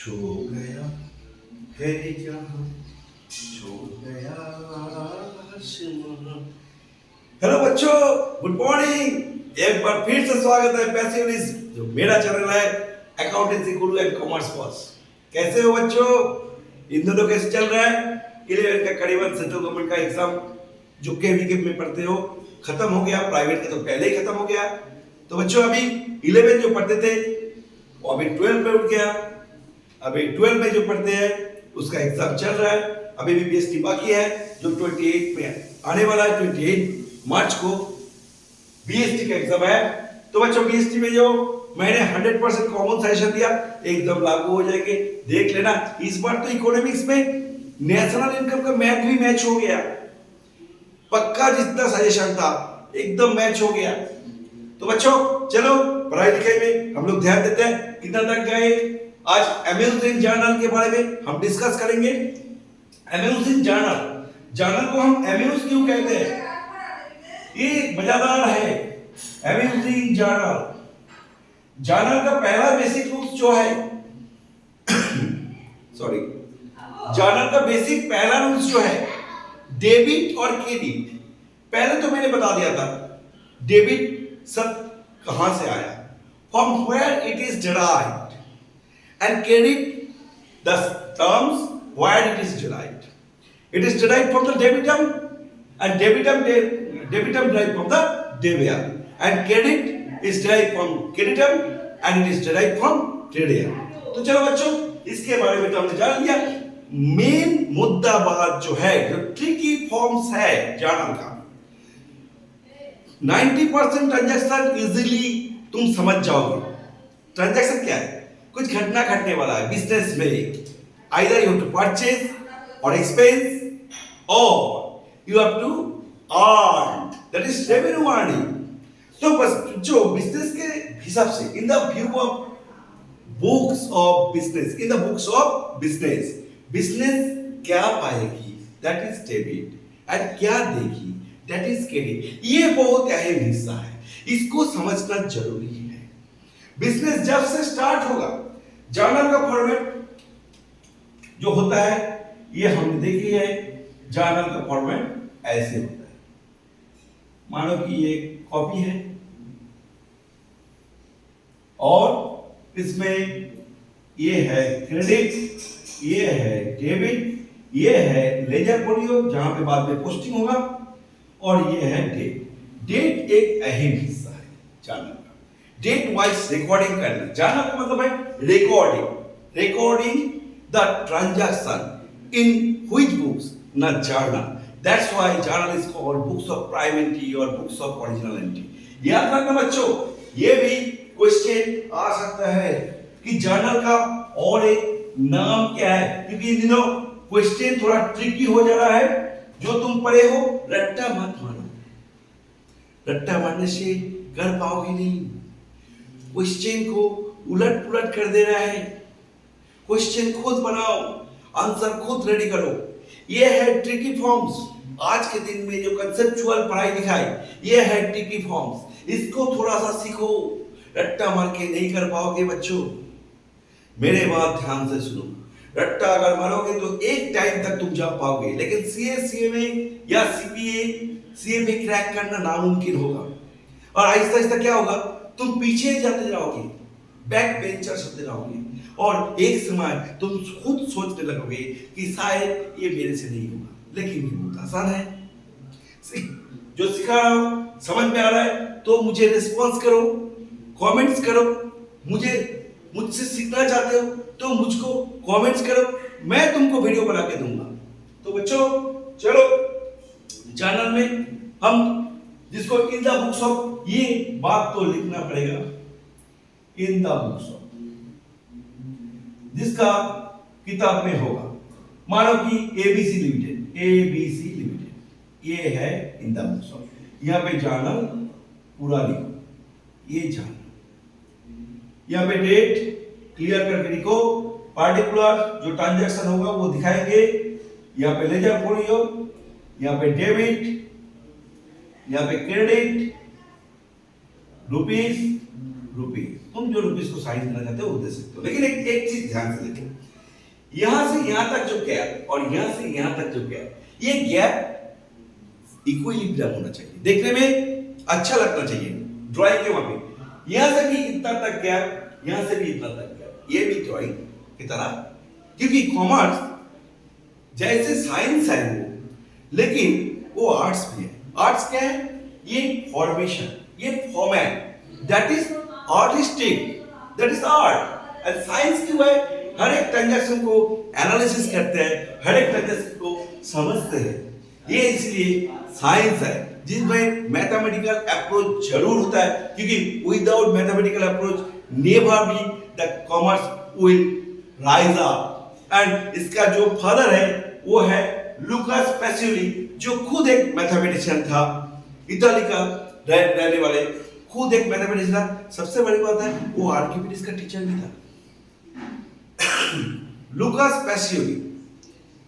छू गया है जहाँ छू गया आसमां। हेलो बच्चों, गुड मॉर्निंग। एक बार फिर से स्वागत है पैसिवलिस, जो मेरा चैनल है accountancy Guru and commerce boss. कैसे हो बच्चों? इन दोनों कैसे चल रहा है? 11 का करीबन सेंट्रल गवर्नमेंट का एग्जाम जो केवीके में पढ़ते हो खत्म हो गया, प्राइवेट का तो पहले ही खत्म हो गया। तो बच्चों अभी 11 जो पढ़ते थे वो अभी 12 में उठ गया। अभी 12 में जो पढ़ते हैं उसका एग्जाम चल रहा है। अभी भी बीएसटी बाकी है जो 28 में आने वाला है। 28 मार्च को बीएसटी का एग्जाम है। तो बच्चों बीएसटी में जो मैंने 100% कॉमन सजेशन दिया एकदम लागू हो जाएंगे। देख लेना, इस बार तो इकोनॉमिक्स में नेशनल इनकम का मैथ भी मैच हो गया। पक्का जितना सजेशन था एकदम मैच हो गया। तो बच्चों चलो पढ़ाई लिखाई में हम लोग ध्यान देते हैं। कितना तक गए? आज अमेजिंग जर्नल के बारे में हम डिस्कस करेंगे। अमेजिंग जर्नल को हम अम्यूज क्यों कहते हैं? ये मजेदार है। अमेजिंग जर्नल का पहला बेसिक रूल्स जो है सॉरी, जर्नल का बेसिक पहला रूल्स जो है डेबिट और क्रेडिट। पहले तो मैंने बता दिया था डेबिट सब कहां से आया, from where it is derived, and credit the terms where it is derived. It is derived from the debitum and debitum derived from the debia, and credit is derived from creditum and it is derived from creditum. तो चलो बच्चों इसके बारे में तो हमने जान लिया। मेन मुद्दा बात जो है, जो ट्रिकी फॉर्म्स है जर्नल का, 90% ट्रांजैक्शन इजीली तुम समझ जाओगे। ट्रांजैक्शन क्या है? कुछ घटना घटने वाला है बिजनेस में। Either you have to purchase और एक्सपेंस और you have to earn, that is revenue earning. तो बस जो बिजनेस के हिसाब से in the view of books of business, in the books of business, business क्या पाएगी दैट इज डेबिट, एंड क्या देगी दैट इज क्रेडिट। ये बहुत अहम हिस्सा है, इसको समझना जरूरी है। बिजनेस जब से स्टार्ट होगा, जर्नल का फॉर्मेट जो होता है ये हमने देखी है। जर्नल का फॉर्मेट ऐसे होता है, मानो कि ये कॉपी है और इसमें ये है क्रेडिट, ये है डेबिट, ये है लेजर पोर्टफोलियो जहां पे बाद में पोस्टिंग होगा, और ये है डेट। डेट एक अहम हिस्सा है जर्नल का। डेट वाइज रिकॉर्डिंग करना, जर्नल का मतलब है recording the transaction in which books, न journal. That's why journal is called books of prime entry और बुक्स ऑफ ओरिजिनल एंट्री। याद रखना बच्चों, ये भी क्वेश्चन आ सकता है कि जर्नल का और एक नाम क्या है, क्योंकि इन दिनों क्वेश्चन थोड़ा ट्रिकी हो जा रहा है। जो तुम पढ़े हो रट्टा मत मानो, रट्टा मारने से कर पाओगे नहीं। क्वेश्चन को उलट पुलट कर दे रहा है। क्वेश्चन खुद बनाओ, आंसर खुद रेडी करो। ये है ट्रिकी फॉर्म्स। आज के दिन में जो कंसेप्चुअल पढ़ाई लिखाई, ये है ट्रिकी फॉर्म्स। इसको थोड़ा सा सीखो, रट्टा मार के नहीं कर पाओगे बच्चों। मेरे बात ध्यान से सुनो, रट्टा अगर मारोगे तो एक टाइम तक तुम जा पाओगे, लेकिन सीए या सीए में क्रैक करना नामुमकिन होगा। और आहिस्ता आहिस्ता क्या होगा, तुम पीछे जाते जाओगे, बैक बेंचर होते जाओगे, और एक समय तुम खुद सोचने लगोगे कि शायद ये मेरे से नहीं होगा। लेकिन ये बहुत आसान है। जो सिखा रहा हूं समझ में आ रहा है तो मुझे रिस्पॉन्स करो, कमेंट्स करो। मुझसे सीखना चाहते हो तो मुझको कमेंट्स करो, मैं तुमको वीडियो बना के दूंगा। तो बच्चों चलो चैनल में हम जिसको इन द बुक्स ऑफ, ये बात तो लिखना पड़ेगा, इन द बुक्स ऑफ, जिसका किताब में होगा। मानो कि एबीसी लिमिटेड, ये है इन द बुक्स ऑफ। यहां पे जर्नल पूरा लिखो, ये जर्नल, यहां पे डेट क्लियर करके लिखो, पार्टिकुलर जो ट्रांजैक्शन होगा वो दिखाएंगे। यहां पे लेजर पोर्टफोलियो, यहां पे डेबिट, यहाँ पे क्रेडिट, रुपीस, तुम जो रुपीस को साइन देना चाहते हो वो दे सकते हो। लेकिन एक चीज ध्यान से देखो, यहां से यहां तक जो गैप और यहां से यहां तक जो गैप, ये गैप इक्विलिब्रियम होना चाहिए, देखने में अच्छा लगना चाहिए ड्राइंग के वहां पे। यहां से भी इतना तक गैप, यहां से भी इतना तक गैप, ये भी ड्राइंग की तरह, क्योंकि कॉमर्स जैसे साइंस है वो, लेकिन वो आर्ट्स भी है। आर्ट्स क्या है? ये फॉर्मेशन, ये format, that is artistic, that is art. And science क्यों है? हर एक ट्रांजैक्शन को एनालिसिस करते हैं, हर एक ट्रांजैक्शन को समझते हैं, ये इसलिए साइंस है जिसमें मैथमेटिकल अप्रोच जरूर होता है, क्योंकि without mathematical approach never be the commerce will rise up. And इसका जो फादर है वो है लुकास पैसियोली, जो खुद एक मैथमेटिशियन था, इताली का रहने वाले, खुद एक मैथमेटिशियन था। सबसे बड़ी बात है वो आर्किमिडीज का टीचर भी था, लुकास पैसियोली,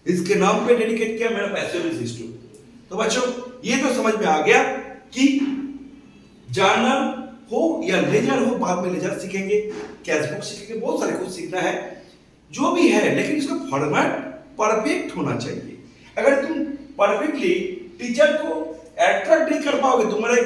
इसके नाम पे डेडिकेट किया मेरा पैसियोली इंस्टीट्यूट। तो बच्चों ये तो समझ में आ गया कि जर्नल हो या लेजर हो, बाद में लेजर सीखेंगे, कैश बुक सीखेंगे, बहुत सारे कुछ सीखना है जो भी है, लेकिन इसका फॉर्मेट परफेक्ट होना चाहिए। अगर तुम परफेक्टली टीचर को अट्रैक्ट नहीं कर पाओगे तुम्हारे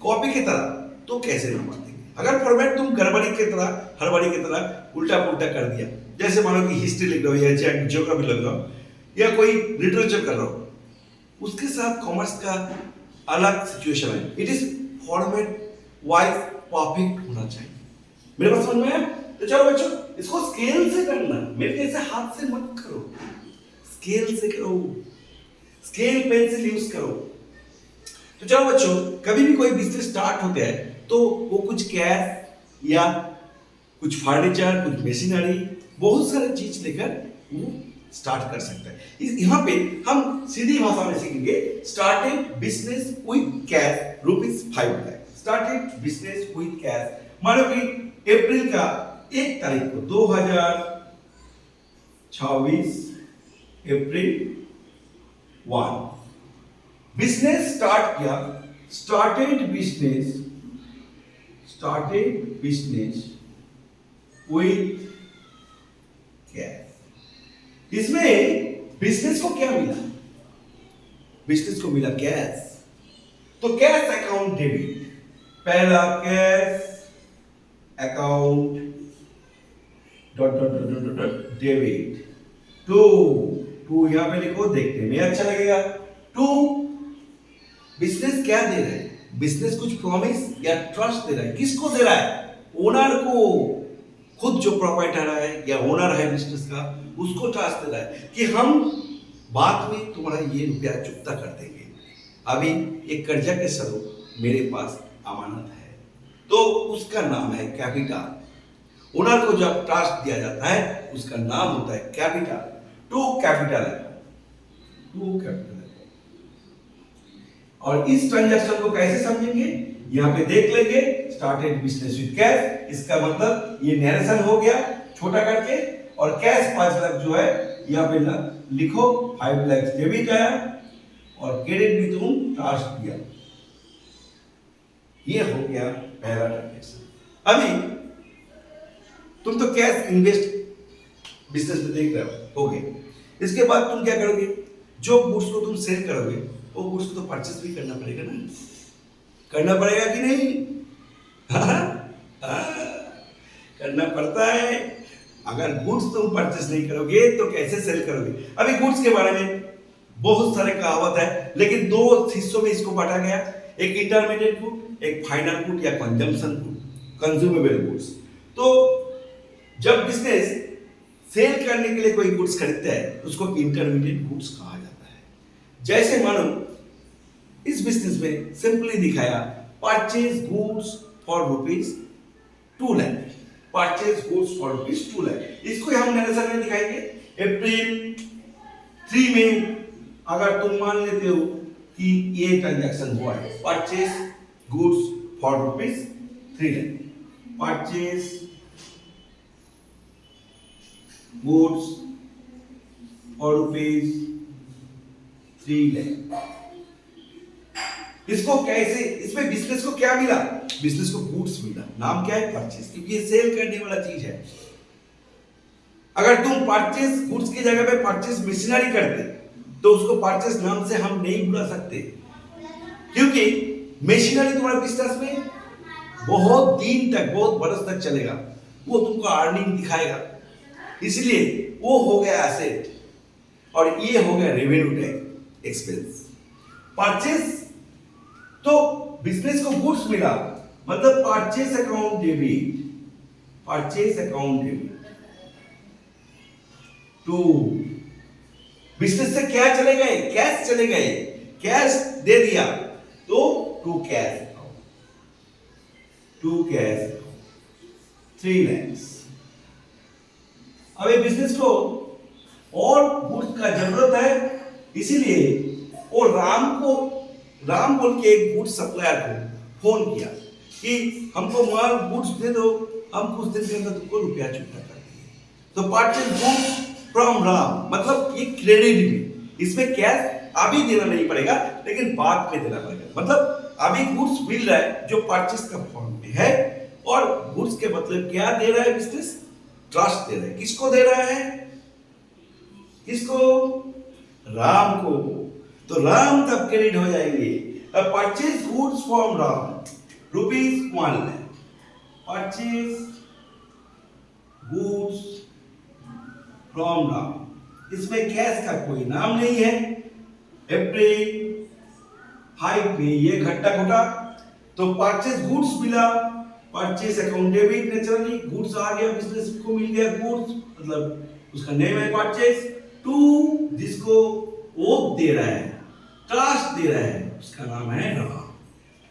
कॉपी की तरह, तो कैसे नंबर देंगे? अगर फॉर्मेट तुम गड़बड़ी की तरह, हड़बड़ी की तरह उल्टा पुल्टा कर दिया, जैसे मानो कि हिस्ट्री लिख रहे हो या ज्योग्राफी लिख रहे हो या कोई लिटरेचर कर रहे हो, उसके साथ कॉमर्स का अलग सिचुएशन है। It is format wise perfect होना चाहिए। मेरे पास समझ में आया? तो चलो बच्चों इसको स्केल से करना, मेरे जैसे हाथ से मत करो, स्केल से करो, स्केल पेंसिल यूज करो। तो चलो बच्चों, कभी भी कोई बिजनेस स्टार्ट होता है तो वो कुछ कैश या कुछ फर्नीचर, कुछ मशीनरी, बहुत सारे चीज लेकर वो स्टार्ट कर सकता है। यहाँ पे हम सीधी भाषा में सीखेंगे, started business with cash ₹5 lakh. Started business with cash, मानो कि अप्रैल का 1 तारीख को 2026 अप्रैल 1 बिजनेस स्टार्ट किया, स्टार्टेड बिजनेस विद कैश। इसमें बिजनेस को क्या मिला? बिजनेस को मिला कैश, तो कैश अकाउंट डेबिट, पहला कैश अकाउंट डेबिट, टू यहां पे लिखो, देखने में अच्छा लगेगा। टू, बिजनेस क्या दे रहा है? बिजनेस कुछ प्रॉमिस या ट्रस्ट दे रहा है। किसको दे रहा है? ओनर को, खुद जो प्रोप्राइटर है या ओनर है बिजनेस का, उसको ट्रस्ट दे रहा है कि हम बाद में तुम्हारा ये रुपया चुकता कर देंगे, अभी एक कर्जा के स्वरूप मेरे पास अमानत है, तो उसका नाम है कैपिटल। ओनर को जब ट्रस्ट दिया जाता है उसका नाम होता है कैपिटल। टू कैपिटल है, टू कैपिटल। और इस ट्रांजैक्शन को कैसे समझेंगे? यहां पे देख लेंगे, स्टार्टेड बिजनेस विद कैश, इसका मतलब ये नरेशन हो गया छोटा करके, और कैश 5 लाख जो है यहां पे लिखो, 5 लाख डेबिट आया और क्रेडिट भी तुम ट्रस्ट दिया। ये हो गया पहला ट्रांजैक्शन। अभी तुम तो कैश इन्वेस्ट बिजनेस में देख रहे हो गए, इसके बाद तुम क्या करोगे? जो गुड्स को तुम सेल करोगे वो गुड्स को तो परचेस भी करना पड़ेगा ना, करना पड़ेगा कि नहीं? करना पड़ता है। अगर गुड्स तुम परचेस नहीं करोगे तो कैसे सेल करोगे? अभी गुड्स के बारे में बहुत सारे कहावत है, लेकिन 2 हिस्सों में इसको बांटा गया, एक इंटरमीडिएट गुड, एक फाइनल गुड या कंजम्पशन गुड, कंज्यूमेबल गुड्स। तो जब बिजनेस सेल करने के लिए कोई गुड्स खरीदता है उसको इंटरमीडिएट गुड्स कहा जाता है। जैसे मानो इस बिजनेस में सिंपली दिखाया, purchase goods for ₹2 lakh, purchase goods for ₹2 lakh. इसको हम नरेशन में दिखाएंगे। अप्रैल 3 में अगर तुम मान लेते हो कि ये ट्रांजैक्शन हुआ है, purchase goods for ₹3 lakh, purchase goods for ₹3 lakh. इसको कैसे, इसमें बिजनेस को क्या मिला? बिजनेस को गुड्स मिला, नाम क्या है? परचेज, क्योंकि ये सेल करने वाला चीज है। अगर तुम परचेज गुड्स की जगह पे परचेज मशीनरी करते तो उसको परचेज नाम से हम नहीं बुला सकते, क्योंकि मशीनरी तुम्हारे बिजनेस में बहुत दिन तक, बहुत बरस तक चलेगा, वो तुमको अर्निंग दिखाएगा, इसलिए वो हो गया एसेट और ये हो गया रेवेन्यू टैक्स एक्सपेंस। परचेज तो बिजनेस को गुड्स मिला, मतलब purchase account debit, purchase account debit to business से क्या चले गए? कैश चले गए, कैश दे दिया तो to cash, to cash 3 lakhs। अब ये बिजनेस को और गुड्स का जरूरत है, इसीलिए वो राम बोल के एक गुड्स सप्लायर को फोन किया कि हमको माल गुड्स दे दो, हम कुछ दिन के अंदर तुमको रुपया चुकता कर देंगे। तो परचेज गुड्स फ्रॉम राम, मतलब ये क्रेडिट में, इसमें कैश अभी देना नहीं पड़ेगा लेकिन बाद में देना पड़ेगा। मतलब अभी गुड्स मिल रहा है जो परचेज का फॉर्म में है, और गुड्स के मतलब क्या दे रहा है बिजनेस? ट्रस्ट दे रहा है। किसको दे रहा है? किसको? राम को। तो राम तब क्रेडिट हो जाएंगे। अब purchase goods from Ram ₹1 lakh, purchase goods from Ram, इसमें कैश का कोई नाम नहीं है। अप्रैल 5 में ये घट्टा घटा, तो परचेज गुड्स मिला, purchase account debit, naturally goods आ गया, बिजनेस को मिल गया गुड्स, मतलब उसका नेम है परचेज, टू जिसको वो दे रहा है, ट्रस्ट दे रहा है, उसका नाम है राम।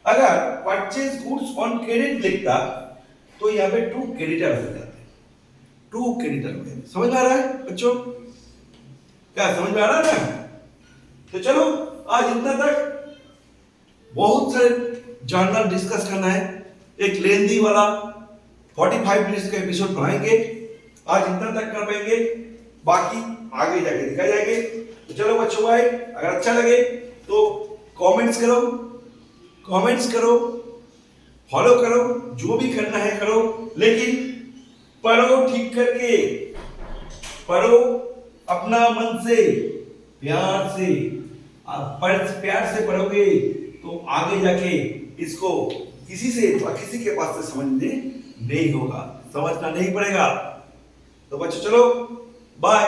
अगर परचेज गुड्स ऑन क्रेडिट लिखता तो यहाँ पे टू क्रेडिटर हो जाते, टू क्रेडिटर हो जाते। समझ में आ रहा है बच्चों? क्या समझ में आ रहा है ना? तो चलो आज इतना तक। बहुत सारे जानना डिस्कस करना है, एक लेंदी वाला 45 मिनट्स का एपिसोड बनाएंगे, आज इतना तक कर पाएंगे, बाकी आगे जाके दिखा जाएंगे। तो चलो बच्चों भाई, अगर अच्छा लगे तो कमेंट्स करो, फॉलो करो, जो भी करना है करो, लेकिन पढ़ो ठीक करके, पढ़ो अपना मन से, प्यार से। आप प्यार से पढ़ोगे तो आगे जाके इसको किसी के पास से समझने नहीं होगा, समझना नहीं पड़ेगा। तो बच्चों चलो बाय।